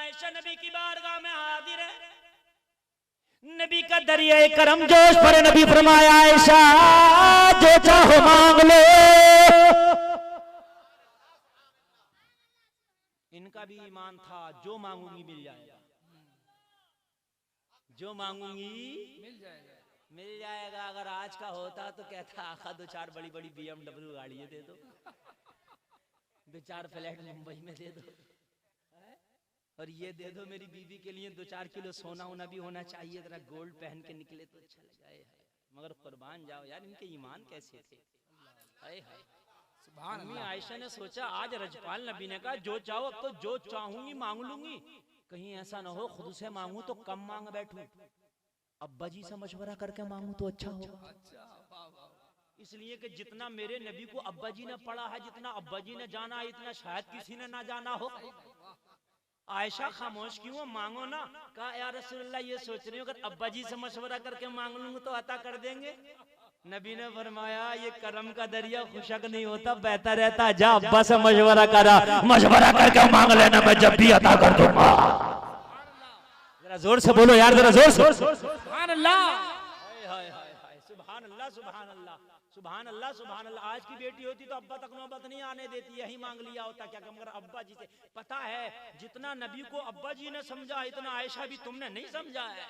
आयशा नबी की बारगाह में हाजिर है, नबी का दरिया करम जोश पर नबी फरमाया आयशा जो चाहो मांग लो। इनका भी ईमान था जो मांगूंगी मिल जाएगा, जो मांगूंगी मिल जाएगा। अगर आज का होता तो कहता आखा दो चार बड़ी बड़ी BMW गाड़ियां दे दो, दो चार फ्लैट मुंबई में दे दो, और ये दे दो मेरी बीवी के लिए 2-4 किलो सोना होना भी होना चाहिए, जरा गोल्ड पहन के निकले तो अच्छा लगे। मगर कुर्बान जाओ यार, इनके ईमान कैसे थे। हाय हाय सुभान अल्लाह। आयशा ने सोचा आज रजपाल नबी ने कहा जो चाहो, अब तो जो चाहूंगी मांग लूंगी, कहीं ऐसा ना हो खुद से मांगू तो कम मांग बैठूं, अब्बा जी से मशवरा करके मांगू तो अच्छा होगा। इसलिए कि जितना मेरे नबी को अब्बा जी ने पढ़ा है, जितना अब्बा जी ने जाना है, इतना शायद किसी ने ना जाना हो। आयशा खामोश क्यों, मांगो ना। कहा या रसूलल्लाह ये सोच रही हूँ अगर अब्बा जी से मशवरा करके मांग लूंगा तो अता कर देंगे। नबी ने फरमाया ये करम का दरिया खुशक नहीं होता, बहता रहता, जा अब्बा से मशवरा करा, मशवरा करके मांग लेना, मैं जब भी अता कर दूंगा। जरा जोर से बोलो यार, जरा जोर से सुभान अल्लाह, सुभान अल्लाह, सुभान अल्लाह, सुभान अल्लाह, सुभान अल्लाह। आज की बेटी होती तो अब्बा तक नौबत नहीं आने देती, यही मांग लिया होता क्या, मगर अब्बा जी से पता है जितना नबी को अब्बा जी ने समझा इतना आयशा भी तुमने नहीं समझा है।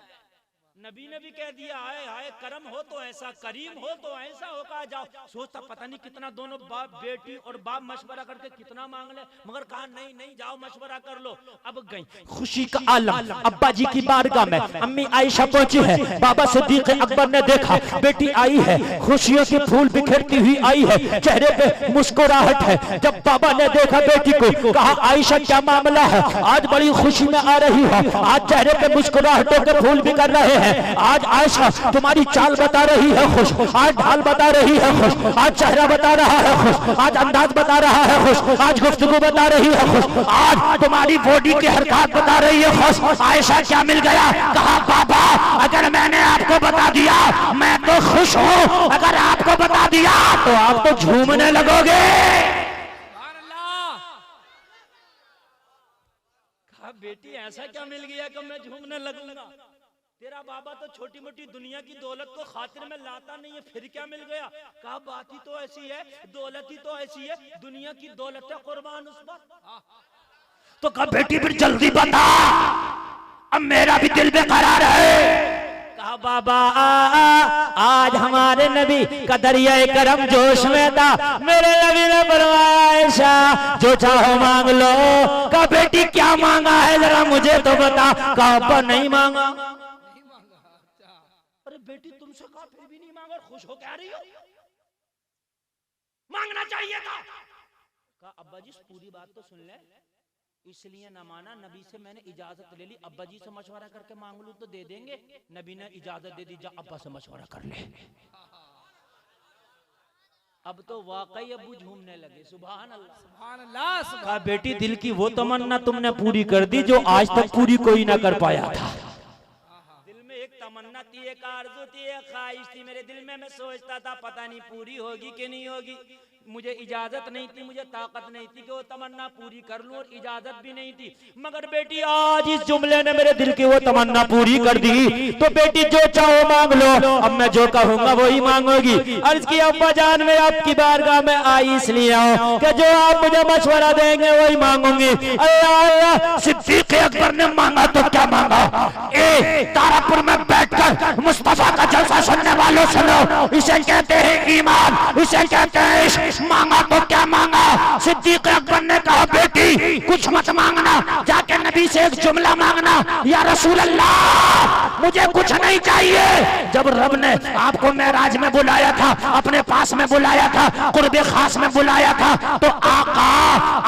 नबी ने भी कह दिया हाय हाय करम हो तो ऐसा, करीम हो तो ऐसा होगा। जाओ सोचता पता नहीं कितना दोनों बाप बेटी और बाप मशवरा करके कितना मांग ले, मगर कहा नहीं नहीं जाओ मशवरा कर लो। अब गई खुशी का आलम, अब्बा जी की बारगाह में अम्मी आयशा पहुंची है, बाबा सिद्दीक अकबर ने देखा बेटी आई है, खुशियों के फूल बिखेरती हुई आई है, चेहरे पे मुस्कुराहट है। जब बाबा ने देखा बेटी को, कहा आयशा क्या मामला है, आज बड़ी खुशी में आ रही है, आज चेहरे पे मुस्कुराहटों के फूल बिखर रहे हैं, आज आयशा तुम्हारी चाल बता रही है खुश, आज ढाल बता रही है खुश, आज चेहरा बता रहा है खुश, आज अंदाज बता रहा है खुश, आज गुफ्तगू बता रही है खुश, आज तुम्हारी बॉडी की हरकत बता रही है खुश। आयशा क्या मिल गया, कहा बाबा अगर मैंने आपको बता दिया मैं तो खुश हूँ, अगर आपको बता दिया तो आप तो झूमने लगोगे। कहा बेटी ऐसा क्या मिल गया कि मैं झूमने लगूंगा, तेरा बाबा तो छोटी मोटी दुनिया की दौलत को खातिर में लाता नहीं है, फिर क्या मिल गया। कहा बात ही तो ऐसी है, दौलत ही तो ऐसी है, दुनिया की दौलत है कुर्बान उस पर। तो कहा बेटी फिर जल्दी बता, अब मेरा भी दिल बेकरार है। कहा बाबा आज हमारे नबी का दरिया करम जोश में था, मेरे नबी ने फरमाया आयशा जो चाहो मांग लो। कहा बेटी क्या मांगा है जरा मुझे तो बता। कहा अब्बा नहीं मांगा। अरे बेटी तुमसे कहा फिर भी नहीं मांगा, खुश हो क्या रही हो, मांगना चाहिए था। कहा अब्बा जी पूरी बात तो सुन ले, इसलिए ना माना, नबी से मैंने इजाजत ले ली, अब्बा जी से मशवरा करके मांग लूं तो दे देंगे, नबी ने इजाजत दे दी जा अब्बा से मशवरा कर ले। अब तो वाकई अब्बू झूमने लगे, सुभान अल्लाह, सुभान अल्लाह। कहा बेटी दिल की वो तमन्ना तुमने पूरी कर दी जो आज तक पूरी कोई ना कर पाया था। दिल में एक तमन्ना थी, एक आरज़ू थी, एक ख्वाहिश थी मेरे दिल में, मैं सोचता था पता नहीं पूरी होगी कि नहीं होगी, मुझे इजाजत नहीं थी, मुझे ताकत नहीं थी कि वो तमन्ना पूरी कर लूं, और इजाजत भी नहीं थी, मगर बेटी आज इस जुमले ने मेरे दिल की वो तमन्ना पूरी कर दी। तो बेटी जो चाहो मांग लो, अब मैं जो कहूंगा वही मांगोगी। अर्ज की अब्बा जान मैं आपकी बारगाह में आई इसलिए आऊं कि जो आप मुझे मशवरा देंगे वही मांगूंगी। अल्लाह अल्लाह सिद्दीक अकबर ने मांगा तो क्या मांगा, तारापुर में बैठकर मुस्तफा का जलसा सुनने वालों सुनो, इसे कहते हैं ईमान, इसे कहते हैं मांगा तो क्या मांगा। सिद्दीक अकबर ने कहा बेटी कुछ मत मांगना, जाके नबी से एक जुमला मांगना, या रसूल अल्लाह मुझे कुछ नहीं चाहिए। जब रब ने आपको मेराज में बुलाया था, अपने पास में बुलाया था, कुर्बे खास में बुलाया था, तो आका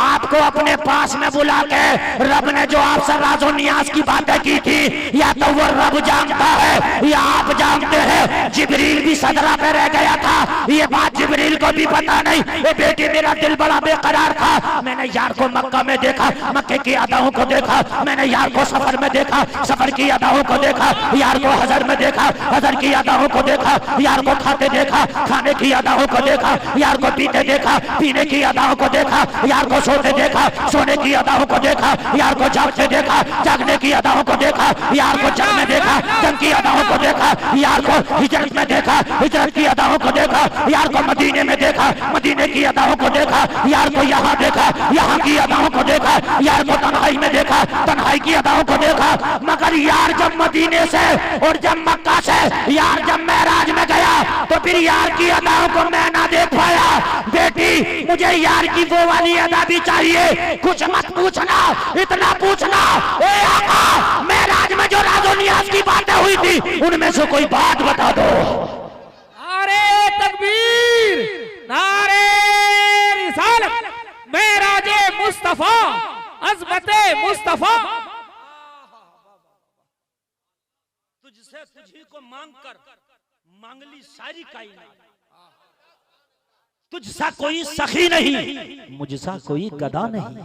आपको अपने पास में बुला के रब ने जो आपसे राजो नियाज की बातें की थी, या तो वो रब जानता है या आप जानते हैं। जिब्रील भी सदरा पे रह गया था, ये बात जिब्रील को भी पता नहीं। ए बेटी मेरा दिल बड़ा बेकरार था, मैंने यार को मक्का में देखा, मक्के की अदाओं को देखा, मैंने यार को सफर में देखा, सफर की अदाओं को देखा, यार को हजर में देखा, हजर की अदाओं को देखा, यार को खाते देखा, खाने की अदाओं को देखा, यार को पीते देखा, पीने की अदाओं को देखा, यार को सोते देखा, सोने की अदाओं को देखा, यार को जागते देखा, जागने की अदाओं को देखा, यार को जंग में देखा, जंग की अदाओं को देखा, यार को हिजरत में देखा, हिजरत की अदाओं को देखा, यार को मदीने में देखा, मदीने की अदाओं को देखा, यार को यहाँ देखा, यहाँ की अदाओं को देखा, यार को तन्हाई में देखा, तन्हाई की अदाओं को देखा। मगर यार जब मदीने से और जब मक्का से यार जब मेराज में गया तो फिर यार की अदाओं को मैं ना देख पाया। बेटी मुझे यार की वो वाली अदा भी चाहिए, कुछ मत पूछना, इतना पूछना ए आका मेराज में जो राज़ो नियाज़ की बातें हुई थी उनमें से कोई बात बता दो। नारे तकबीर, नारे रिसालत, मेराजे मुस्तफा, अज़मते मुस्तफा। तुझसे तुझी को मांग कर मांगली सारी कायनात, तुझसा कोई सखी नहीं, मुझसा कोई गदा नहीं।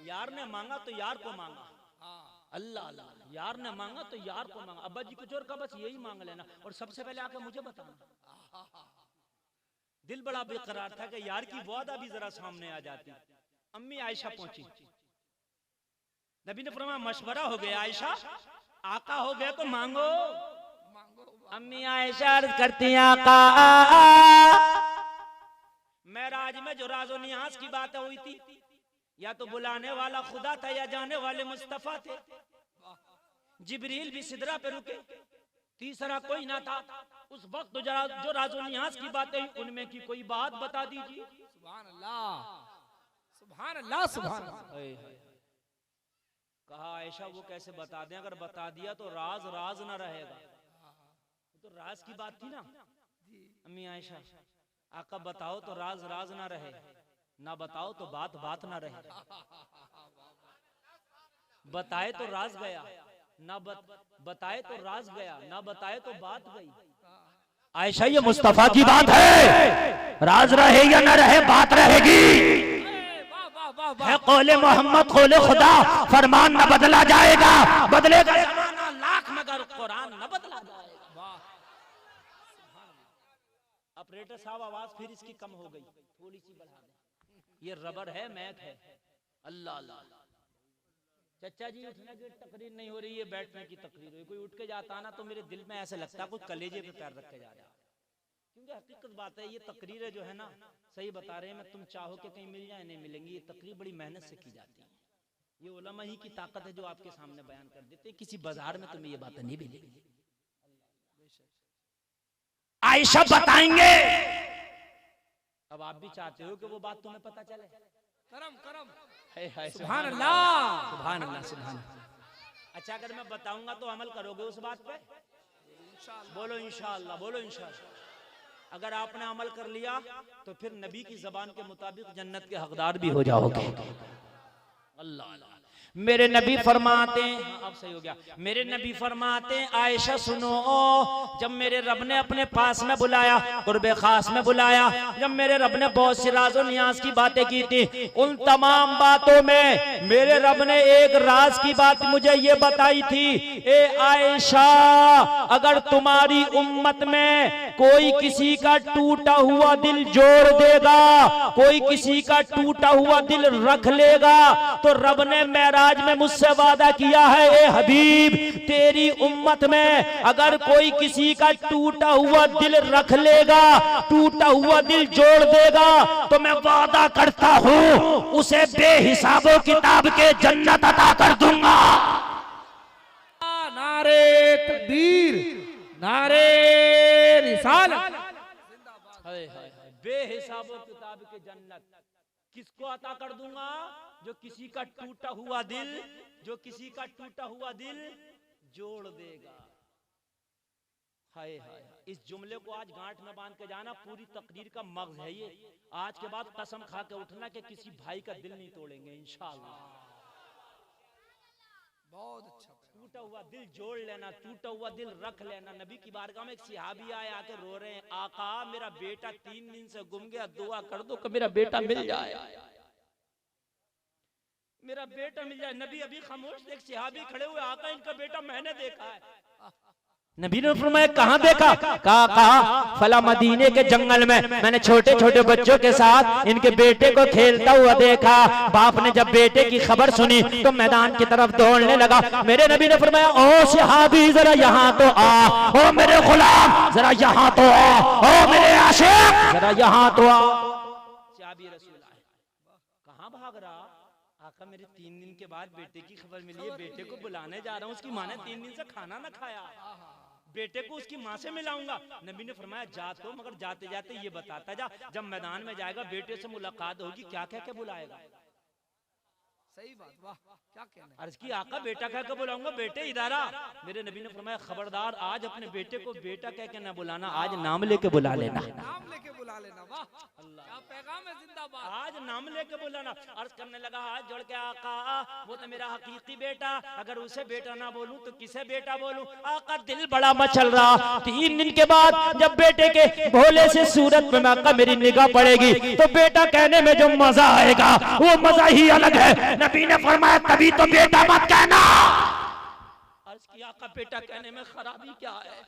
यार ने मांगा तो यार को मांगा, अल्लाह अल्लाह, यार ने मांगा तो यार को मांगा। अब्बा जी कुछ और का बस यही मांग लेना और सबसे पहले आके मुझे बताना। दिल बड़ा बेकरार था कि यार की वो अदा भी जरा सामने आ जाती। अम्मी आयशा पहुंची, नबी ने फरमाया मशवरा हो गया आयशा, आका हो गया तो मांगो। अम्मी आयशा अर्ज करती आका, मेराज में जो राज़ो नियाज़ की बातें हुई थी, या तो बुलाने वाला खुदा था या जाने वाले मुस्तफा थे। जिब्रील भी सिदरा पे रुके, तीसरा कोई ना था। उस वक्त जो राज़ो नियाज़ की बातें हुई उनमें की कोई बात बता दीजिए। सुभान अल्लाह, सुभान अल्लाह, सुभान अल्लाह। कहा आयशा वो कैसे बता दें, अगर बता दिया तो राज राज ना रहेगा। तो राज की बात थी ना। अम्मी आयशा आका बताओ तो राज राज ना रहे, ना बताओ तो बात बात ना रहे। बताए तो राज गया, ना बताए तो राज गया, ना बताए तो बात गई। आयशा ये मुस्तफा की बात है, राज रहे या न रहे बात रहेगी। है कौले मोहम्मद कौले खुदा, फरमान न बदला जाएगा, बदलेगा जमाना लाख मगर कुरान न बदला जाएगा। ऑपरेटर साहब आवाज फिर इसकी कम हो गई, थोड़ी सी बढ़ा दें। ये रबर है, मैक है। अल्लाह अल्लाह। चचा जी उठने की तकरीर नहीं हो रही है, बैठने की तकरीर हो रही। कोई उठ के जाता ना तो मेरे दिल में ऐसे लगता है कुछ कलेजे पे पैर रख के जा रहा है। क्योंकि हकीकत बात है, ये तकरीरें जो है ना, सही बता रहे हैं, मैं तुम चाहो कि कहीं मिल जाए नहीं मिलेंगी। ये तकरीर बड़ी मेहनत से की जाती है। ये उलमा ही की ताकत है जो आपके सामने बयान कर देते। किसी बाजार में तुम्हें ये बातें नहीं मिलेगी। आयशा बताएंगे। अब आप भी चाहते हो कि वो बात तुम्हें पता चले। करम करम, सुभान अल्लाह, सुभान अल्लाह, सुभान अल्लाह। अच्छा अगर मैं बताऊंगा तो अमल करोगे उस बात पे? बोलो इंशाअल्लाह, बोलो इंशाअल्लाह। अगर आपने अमल कर लिया तो फिर नबी की जबान के मुताबिक जन्नत के हकदार भी हो जाओगे। अल्लाह अल्लाह। मेरे नबी फरमाते, अब सही हो गया। मेरे नबी फरमाते आयशा सुनो, जब मेरे रब ने अपने पास में बुलाया, कुर्बे खास में बुलाया, जब मेरे रब ने बहुत सी राज़ो नियाज़ की बातें की थी, उन तमाम बातों में मेरे रब ने एक राज की बात मुझे ये बताई थी, ए आयशा अगर तुम्हारी उम्मत में कोई किसी का टूटा हुआ दिल जोड़ देगा, कोई किसी का टूटा हुआ दिल रख लेगा, तो रब ने मेराज में मुझसे वादा किया है, ए हबीब तेरी उम्मत में अगर कोई किसी का टूटा हुआ दिल रख लेगा, टूटा हुआ दिल जोड़ देगा, तो मैं वादा करता हूं उसे बेहिसाबो किताब के जन्नत अता कर दूंगा। नारे तकबीर, नारे रिसालत। बेहिसाबो किताब के जन्नत किसको अता कर दूंगा? जो किसी का टूटा हुआ दिल, जो किसी का टूटा हुआ दिल जोड़ देगा। हाय हाय, इस जुमले को आज गांठ में बांध के जाना, पूरी तकरीर का मगज है ये। आज के बाद कसम खा के उठना कि किसी भाई का दिल नहीं तोड़ेंगे इंशाअल्लाह। बहुत अच्छा। टूटा हुआ दिल जोड़ लेना, टूटा हुआ दिल रख लेना। नबी की बारगाह में एक सहाबी आए, आके रो रहे हैं, आका मेरा बेटा 3 दिन से गुम गया, दुआ कर दो कि मेरा बेटा मिल जाए, मेरा बेटा मिल जाए। नबी अभी खामोश, एक सहाबी खड़े हुए, आका इनका बेटा मैंने देखा है। नबी ने फरमाया कहाँ देखा? कहा फला मदीने के जंगल में मैंने छोटे छोटे बच्चों के साथ इनके बेटे को खेलता हुआ देखा। बाप ने जब बेटे की खबर सुनी तो मैदान की तरफ दौड़ने लगा। मेरे नबी ने फरमाया ओ सहाबी जरा यहाँ तो आ, ओ मेरे गुलाम जरा यहाँ तो आ, ओ मेरे आशिक जरा यहाँ तो आ। सहाबी रसूल आए, कहाँ भाग रहा? आका मेरे 3 दिन के बाद बेटे की खबर मिली है, बेटे को बुलाने जा रहा हूँ। उसकी माँ ने 3 दिन से खाना ना खाया, बेटे को उसकी माँ से मिलाऊंगा। नबी ने फरमाया जा तो, मगर जाते जाते ये बताता जा, जब मैदान में जाएगा बेटे से मुलाकात होगी क्या कह के बुलाएगा? सही बात, वाह क्या कहना। अर्ज की आका बेटा कह के बुलाऊंगा, बेटे इधर आ। मेरे नबी ने फरमाया खबरदार आज अपने बेटे को बेटा कह के ना बुलाना, आज नाम लेके बुला लेना, नाम लेके बुला लेना। वाह क्या पैगाम है, जिंदाबाद। आज नाम लेके बुलाना। अर्ज करने लगा हाथ जोड़ के, आका वो तो मेरा हकीकी बेटा, अगर उसे बेटा ना बोलूं तो किसे बेटा बोलूं? आका दिल बड़ा मचल रहा। 3 दिन के बाद जब बेटे के भोले से सूरत में आका मेरी निगाह पड़ेगी तो बेटा कहने में जो मजा आएगा वो मजा ही अलग है। नबी ने फरमाया तभी तो बेटा मत कहना। अर्ज किया आका बेटा कहने में खराबी क्या है?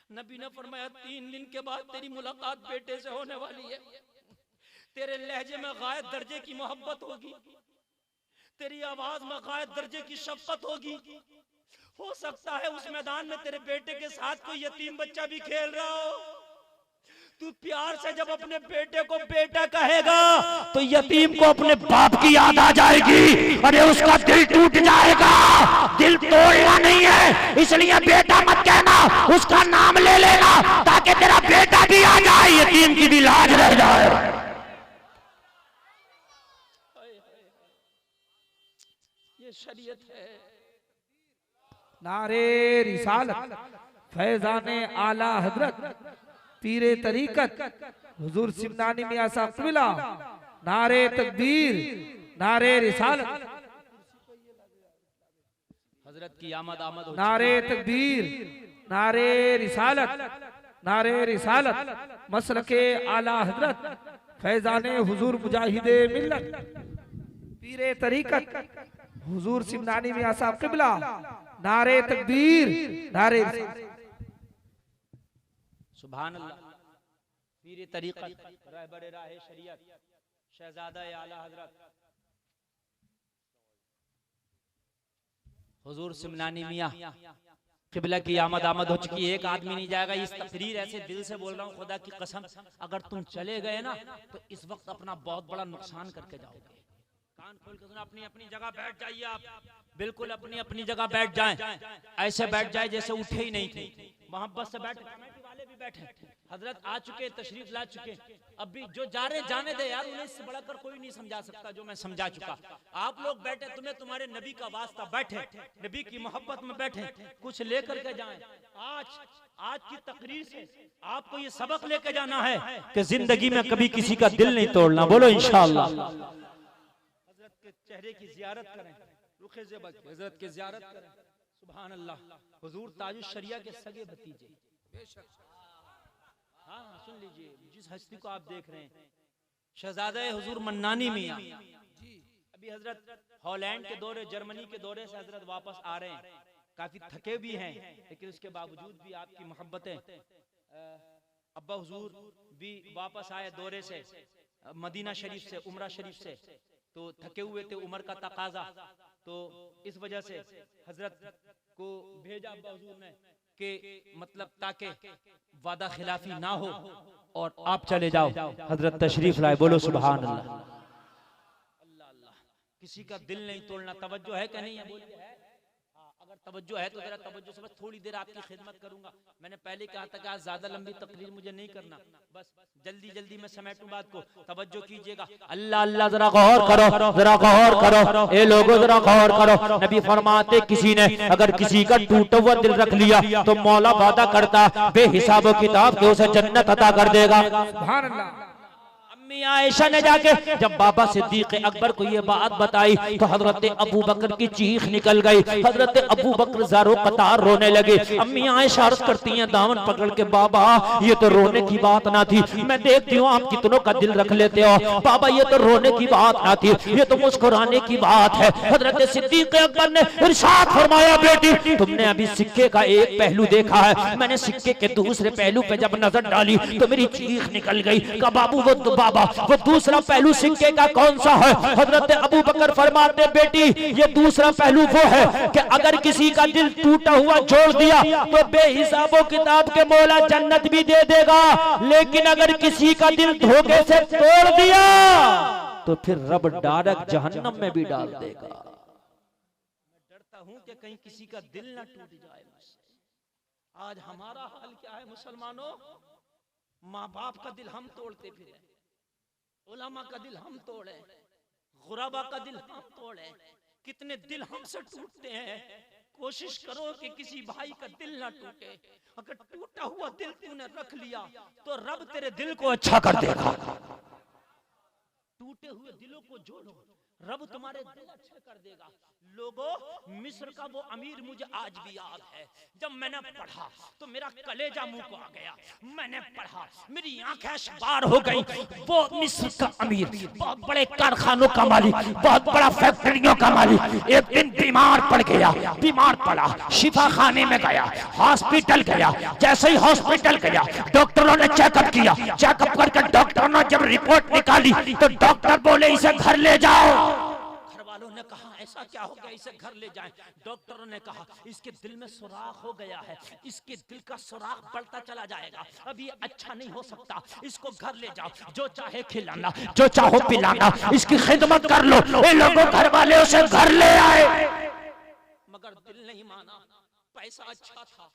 नबी ने फरमाया 3 दिन के बाद तेरी मुलाकात बेटे से होने वाली है। तेरे लहजे में गायब दर्जे की मोहब्बत होगी, तेरी आवाज में गायब दर्जे की शफकत होगी। हो सकता है उस मैदान में तेरे बेटे के साथ कोई यतीम बच्चा भी खेल रहा हो। तू प्यार से जब अपने बेटे को बेटा कहेगा तो यतीम को अपने बाप की याद आ जाएगी। अरे उसका दिल टूट जाएगा, दिल तोड़ना नहीं है, इसलिए बेटा मत कहना, उसका नाम ले लेना ताकि तेरा बेटा भी आ जाए, यतीम की भी लाज रह जाए। ये शरीयत है। नारे रिसालत फैजाने आला हजरत पीरे तरीकत हुजूर सिमनानी मियां साहब क़िबला, नारे तकबीर, नारे रिसालत, हजरत की आमद आमद हो। नारे तकबीर, नारे रिसालत, नारे रिसालत, मसलके आला हजरत फैजाने हुजूर मुजाहिदे मिल्लत पीरे तरीकत हुजूर सिमनानी मियां साहब क़िबला, नारे तकबीर, नारे सुभान अल्लाह। पीरे तरीक़त रहबरे राहे शरीयत शहजादा आला हजरत हुजूर सिमनानी मियां क़िबला की आमद आमद हो चुकी है। एक आदमी नहीं जाएगा। इस तकरीर ऐसे दिल से बोल रहा हूँ, खुदा की कसम, अगर तुम चले गए ना तो इस वक्त अपना बहुत बड़ा नुकसान करके जाओगे। कान खोल के सुना, अपनी अपनी जगह बैठ जाइए। आप बिल्कुल अपनी अपनी जगह बैठ जाएं, ऐसे बैठ जाए जैसे उठे ही नहीं थे। मोहब्बत से बैठे, कमेटी वाले भी बैठे, हजरत आ चुके, तशरीफ ला चुके। अब भी जो जा रहे जाने दे यार, उन्हें इससे बढ़कर कोई नहीं समझा सकता जो मैं समझा चुका। आप लोग बैठे, तुम्हें तुम्हारे नबी का वास्ता बैठे, नबी की मोहब्बत में बैठे, कुछ लेकर के जाएं। आज की तकरीर से आपको ये सबक लेके जाना है कि जिंदगी में कभी किसी का दिल नहीं तोड़ना। बोलो इंशाअल्लाह। हजरत के चेहरे की जियारत करें, रुखे ज़ेबा की हजरत की जियारत करें। सुभान अल्लाह। हुजूर ताजुश शरिया के सगे भतीजे, हाँ सुन लीजिए, जिस हस्ती को आप देख रहे हैं, शहजादा हुजूर मन्नानी मियां। अभी हजरत हॉलैंड के दौरे, जर्मनी के दौरे से हजरत वापस आ रहे हैं। काफी थके भी हैं, लेकिन उसके बावजूद भी आपकी मोहब्बतें। अब्बा हुजूर भी वापस आए दौरे से, मदीना शरीफ से, उमरा शरीफ से, तो थके हुए थे, उम्र का तकाजा, तो इस वजह से हजरत को भेजा अब्बा हुजूर ने कि मतलब ताकि वादा खिलाफी ना हो और आप चले जाओ। हजरत तशरीफ लाए। बोलो सुभान अल्लाह। अल्लाह अल्लाह। किसी का दिल नहीं तोड़ना। तवज्जो है कि नहीं है? बोलिए है। अगर तवज्जो है तो जरा तवज्जो से, बस थोड़ी देर आपकी खिदमत करूंगा। मैंने पहले कहा था कि आज ज्यादा लंबी तकरीर मुझे नहीं करना, बस जल्दी जल्दी में समेटूं बात को। तवज्जो कीजिएगा। अल्लाह अल्लाह, जरा गौर करो, जरा गौर करो, ए लोगों जरा गौर करो। नबी फरमाते किसी ने अगर किसी का टूटा हुआ दिल रख लिया तो मौला वादा करता बेहिसाब किताब के उसे जन्नत अता कर देगा। सुभान अल्लाह। अब अम्मी आयशा ने जाके जब बाबा सिद्दीक अकबर को ये बात बताई तो हजरत अबू बकर की चीख निकल गई। हजरत अबू बकर ज़ारो कतार रोने लगे। अम्मी आयशा अर्ज करती हैं दामन पकड़ के, बाबा ये तो रोने की बात ना थी, मैं देखती हूँ आप कितनों का दिल रख लेते हो। बाबा ये तो रोने की बात ना थी, ये तो मुस्कुराने की बात है। हजरत सिद्दीक अकबर ने इरशाद फरमाया, बेटी तुमने अभी सिक्के का एक पहलू देखा है, मैंने सिक्के के दूसरे पहलू पे जब नजर डाली तो मेरी चीख निकल गई। का बाबू वो दूसरा पहलू सिक्के का कौन सा है? हजरत अबू बकर फरमाते, बेटी ये दूसरा पहलू वो है कि अगर किसी का दिल टूटा हुआ जोड़ दिया तो बेहिसाबो किताब के मौला जन्नत भी दे देगा, लेकिन अगर किसी का दिल धोखे से तोड़ दिया तो फिर रब डायरेक्ट जहन्नम में भी डाल देगा। मैं डरता हूं कि कहीं किसी का दिल ना टूट जाए मुझसे। आज हमारा हाल क्या है मुसलमानों? माँ बाप का दिल हम तोड़ते फिरे, उलमा का दिल हम तोड़े, गुरबा का दिल हम तोड़े, कितने दिल हमसे टूटते हैं। कोशिश करो कि किसी भाई का दिल ना टूटे। अगर टूटा हुआ दिल तूने रख लिया तो रब तेरे दिल को अच्छा कर देगा। टूटे हुए दिलों को जोड़ो, रब तुम्हारे दिल अच्छे कर देगा। लोगों, मिस्र का वो अमीर मुझे आज भी याद है। जब मैंने पढ़ा तो मेरा कलेजा मुंह को आ गया। मैंने पढ़ा, मेरी आंखें बार हो गई। वो मिस्र का अमीर, बहुत बड़े कारखानों का मालिक, बहुत बड़ा फैक्ट्रियों का मालिक, एक दिन बीमार पड़ गया। बीमार पड़ा, शिफा खाने में गया, हॉस्पिटल गया। जैसे ही हॉस्पिटल गया, डॉक्टरों ने चेकअप किया। चेकअप करके डॉक्टरों ने जब रिपोर्ट निकाली तो डॉक्टर बोले इसे घर ले जाओ। वालों ने कहा ऐसा क्या हो गया, इसे घर ले जाएं। डॉक्टरों ने कहा इसके दिल में सुराख हो गया है, इसके दिल का सुराख बढ़ता चला जाएगा, अभी अच्छा नहीं हो सकता, इसको घर ले जाओ, जो चाहे खिलाना, जो चाहो पिलाना, इसकी खिदमत कर लो। ये लोगों घर वाले उसे घर ले आए, मगर दिल नहीं माना। पैसा अच्छा था,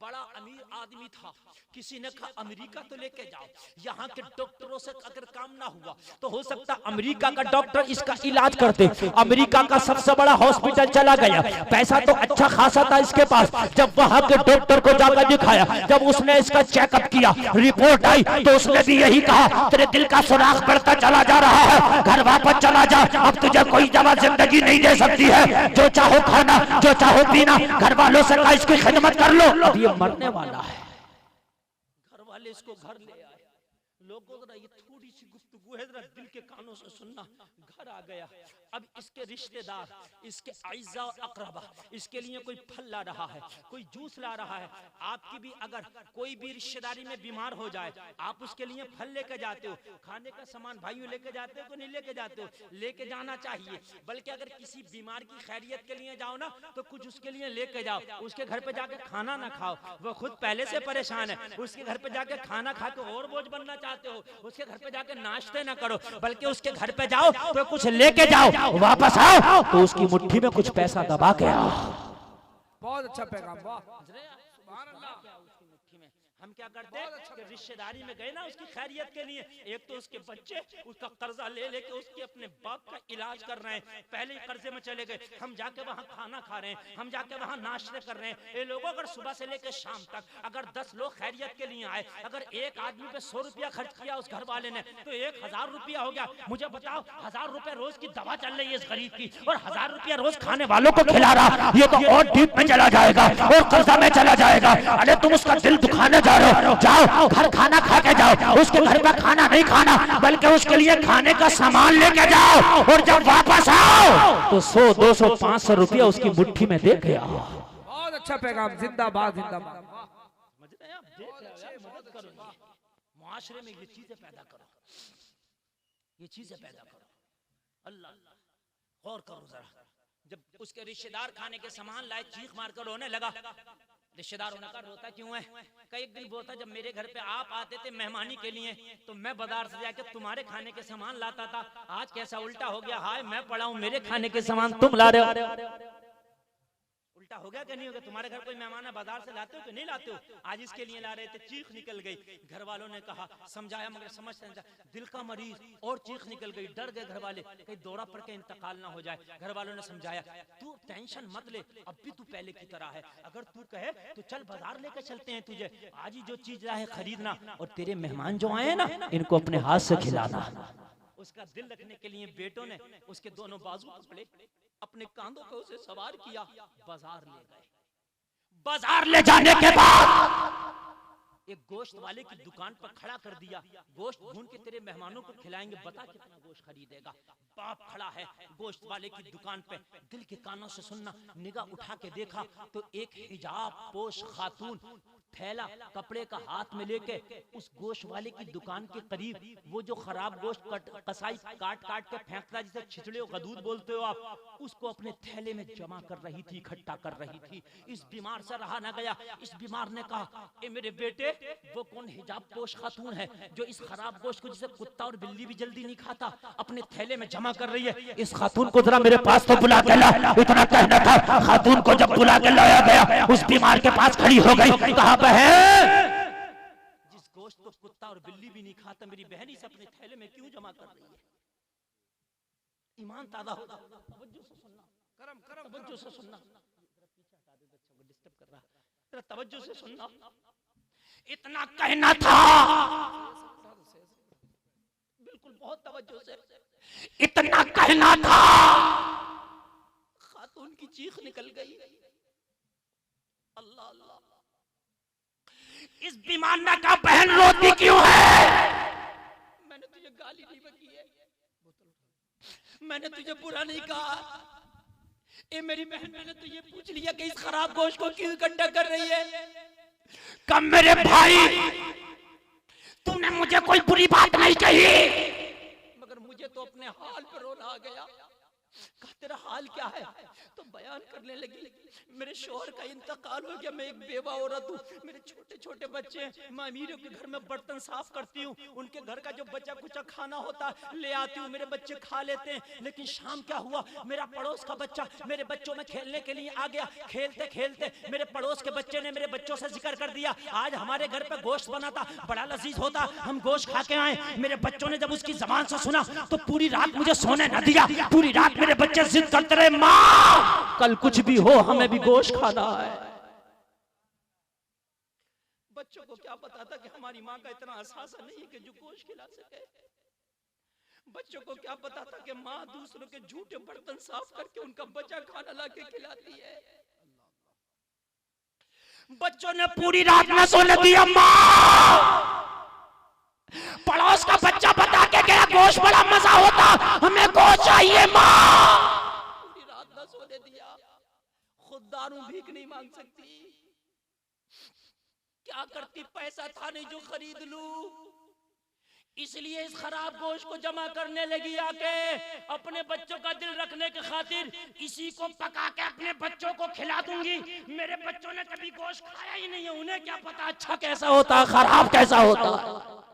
बड़ा अमीर आदमी था। किसी ने कहा अमेरिका तो लेके जाओ, यहाँ के डॉक्टरों से अगर काम ना हुआ तो हो सकता अमेरिका का डॉक्टर इसका इलाज करते। अमेरिका का सबसे बड़ा हॉस्पिटल चला गया, पैसा तो अच्छा खासा था इसके पास। जब वहां के डॉक्टर को जाकर दिखाया, जब उसने इसका चेकअप किया, रिपोर्ट आई तो उसने भी यही कहा तेरे दिल का सुराख बढ़ता चला जा रहा है, घर वापस चला जा, अब तुझे कोई दवा जिंदगी नहीं दे सकती है, जो चाहो खाना, जो चाहो पीना, घर वालों से कहा इसकी खिदमत कर लो, अब ये मरने वाला है। घर वाले इसको घर ले आए। लोगों जरा ये थोड़ी सी गुफ्तगू है, जरा दिल के कानों से सुनना। घर आ गया, अब इसके रिश्तेदार, इसके आइज़ा और अकरबा इसके लिए कोई फल ला रहा है, कोई जूस ला रहा है। आपकी भी अगर कोई भी रिश्तेदारी में बीमार हो जाए, आप उसके लिए फल लेके जाते हो, खाने का सामान भाइयों लेके जाते हो तो नहीं लेके जाते हो? लेके जाना चाहिए। बल्कि अगर किसी बीमार की खैरियत के लिए जाओ ना तो कुछ उसके लिए लेके जाओ। उसके घर पे जाके खाना ना खाओ, वो खुद पहले से परेशान है, उसके घर पे जाके खाना खा के और बोझ बनना चाहते हो, उसके घर पे जाके नाश्ते ना करो, बल्कि उसके घर पे जाओ तो कुछ लेके जाओ, वापस आओ तो उसकी मुट्ठी में कुछ पैसा दबा के आओ। बहुत अच्छा पैगाम, वाह। हम क्या करते हैं कि रिश्तेदारी में गए ना उसकी खैरियत के लिए, एक तो उसके बच्चे उसका कर्जा ले लेके उसके अपने बाप का इलाज कर रहे हैं, पहले ही कर्जे में चले गए, हम जाके वहाँ खाना खा रहे हैं, हम जाके वहाँ नाश्ते कर रहे हैं। ये लोगों अगर सुबह से लेकर शाम तक अगर 10 लोग खैरियत के लिए आए, अगर एक आदमी पे 100 रुपया खर्च किया उस घर वाले ने तो 1000 रुपया हो गया। मुझे बताओ 1000 रुपया रोज की दवा चल रही है इस गरीब की, और 1000 रुपया रोज खाने वालों को खिला रहा, ये तो और डीप में चला जाएगा और कर्जा में चला जाएगा। अरे तुम उसका दिल दुखाने जा रहे हो, जाओ घर खाना खा के जाओ, उसके घर पे खाना नहीं खाना बल्कि उसके लिए खाने का सामान लेके जाओ, और जब वापस आओ तो 100, 200, 500 रुपया उसकी मुट्ठी में दे के आओ। बहुत अच्छा पैगाम, जिंदाबाद जिंदाबाद। समझ रहे हैं आप? देख रहे हैं, मदद करो, मुआशरे में ये चीजें पैदा करो, ये चीजें पैदा करो। अल्लाह गौर करो जरा। जब उसके रिश्तेदार खाने के सामान लाए, चीख मार कर रोने लगा। रिश्तेदारों ने कहा रोता क्यों है? कई एक दिन बोलता जब मेरे घर पे आप आते थे मेहमानी के लिए तो मैं बाजार से जाके तुम्हारे खाने के सामान लाता था, आज कैसा उल्टा हो गया, हाय मैं पड़ा हूं मेरे खाने के सामान तुम ला रहे हो। उल्टा हो गया कि नहीं हो गया? तुम्हारे घर कोई मेहमान है, बाजार से लाते हो कि नहीं लाते हो? आज इसके लिए ला रहे थे, चीख निकल गई। घर वालों ने कहा, समझाया मगर समझ दिल का मरीज, और चीख निकल गई। डर गए घर वाले, कहीं दौरा पड़ के इंतकाल ना हो जाए। घर वालों ने समझाया, तू टेंशन मत ले, अब भी तू पहले की तरह है। अगर तू कहे तो चल बाजार लेकर चलते हैं तुझे, आज ही जो चीज है खरीदना, और तेरे मेहमान जो आए ना इनको अपने हाथ से खिलाना। उसका दिल रखने के लिए बेटों ने उसके दोनों बाजू पकड़े, अपने कांधों पे उसे सवार किया, बाजार ले गए। बाजार ले जाने के बाद एक गोश्त वाले की दुकान पर खड़ा कर दिया, गोश्त ढूंढ के तेरे मेहमानों को खिलाएंगे, बता कितना गोश्त खरीदेगा। बाप खड़ा है गोश्त वाले की दुकान पे, दिल के कानों से सुनना, निगाह उठा के देखा तो एक हिजाब पोश खातून थैला कपड़े का हाथ में लेके उस गोश्त वाले की दुकान के करीब, वो जो खराब गोश्त कसाई काट काट के फेंकता, जिसे खिचड़े और गदूद बोलते हो आप, उसको अपने थैले में जमा कर रही थी, इकट्ठा कर रही थी। इस बीमार से रहा ना गया। इस बीमार ने कहा, ए मेरे बेटे, वो कौन हिजाब पोश खातून है जो इस खराब गोश्त को, जिसे कुत्ता और बिल्ली भी जल्दी नहीं खाता, अपने थैले में जमा कर रही है? इस खातून को जरा मेरे पास तो बुला के ला। इतना कहना था, खातून को जब बुला के लाया गया, उस बीमार के पास खड़ी हो गई, कहा, बहन, जिस गोश्त को कुत्ता और बिल्ली भी नहीं खाता, मेरी बहन इसे अपने थैले में क्यों जमा कर रही है? ईमान ताजा होगा, तवज्जो से सुनना, तवज्जो से सुनना, डिस्टर्ब कर रहा, तवज्जो से सुनना। इतना कहना था, बिल्कुल बहुत तवज्जो से, इतना कहना था, खातून की चीख निकल गई, अल्लाह अल्लाह। इस बीमार ने कहा, बहन रोती क्यों है? मैंने तुझे गाली नहीं बकी है, मैंने तुझे बुरा नहीं कहा। ए मेरी बहन, मैंने तुझे पूछ लिया कि इस खराब गोश्त को क्यों इकट्ठा कर रही है? कब मेरे भाई, तूने मुझे कोई बुरी बात नहीं कही, मगर मुझे तो अपने हाल पर रोना आ गया। कहा, तेरा हाल क्या है? तो बयान करने लगी, मेरे शोहर का इंतकाल हो गया, मैं एक बेवा औरत हूँ, मेरे छोटे छोटे बच्चे हैं, मैं अमीरों के घर में बर्तन साफ करती हूँ, उनके घर का जो बचा कुचा खाना होता ले आती हूँ, मेरे बच्चे खा लेते हैं। लेकिन शाम क्या हुआ, मेरा पड़ोस का बच्चा मेरे बच्चों में खेलने के लिए आ गया। खेलते खेलते मेरे पड़ोस के बच्चे ने मेरे बच्चों से जिक्र कर दिया, आज हमारे घर पे गोश्त बना था, बड़ा लजीज होता, हम गोश्त खा के आए। मेरे बच्चों ने जब उसकी जबान से सुना तो पूरी रात मुझे सोने न दिया। पूरी रात मेरे बच्चे जिद करते रहे, माँ कल कुछ भी हो हमें भी गोश्त खाना है। बच्चों को क्या पता था कि हमारी माँ का इतना एहसास नहीं है कि जो गोश्त खिला सके। बच्चों को क्या पता था कि माँ दूसरों के झूठे बर्तन साफ करके उनका बचा खाना लाके खिलाती है। बच्चों ने पूरी रात में सोने दिया। माँ पड़ोस का बच्चा बता के गया गोश्त बड़ा मजा होता, हमें गोश्त चाहिए। माँ पूरी रात न सोने दिया। खुद दारू भीख नहीं मांग सकती, क्या करती, पैसा था नहीं जो खरीद लूं, इसलिए इस खराब गोश्त को जमा करने लगी। आके अपने बच्चों का दिल रखने की खातिर इसी को पका के अपने बच्चों को खिला दूंगी। मेरे बच्चों ने कभी गोश्त खाया ही नहीं है, उन्हें क्या पता अच्छा कैसा होता है खराब कैसा होता है।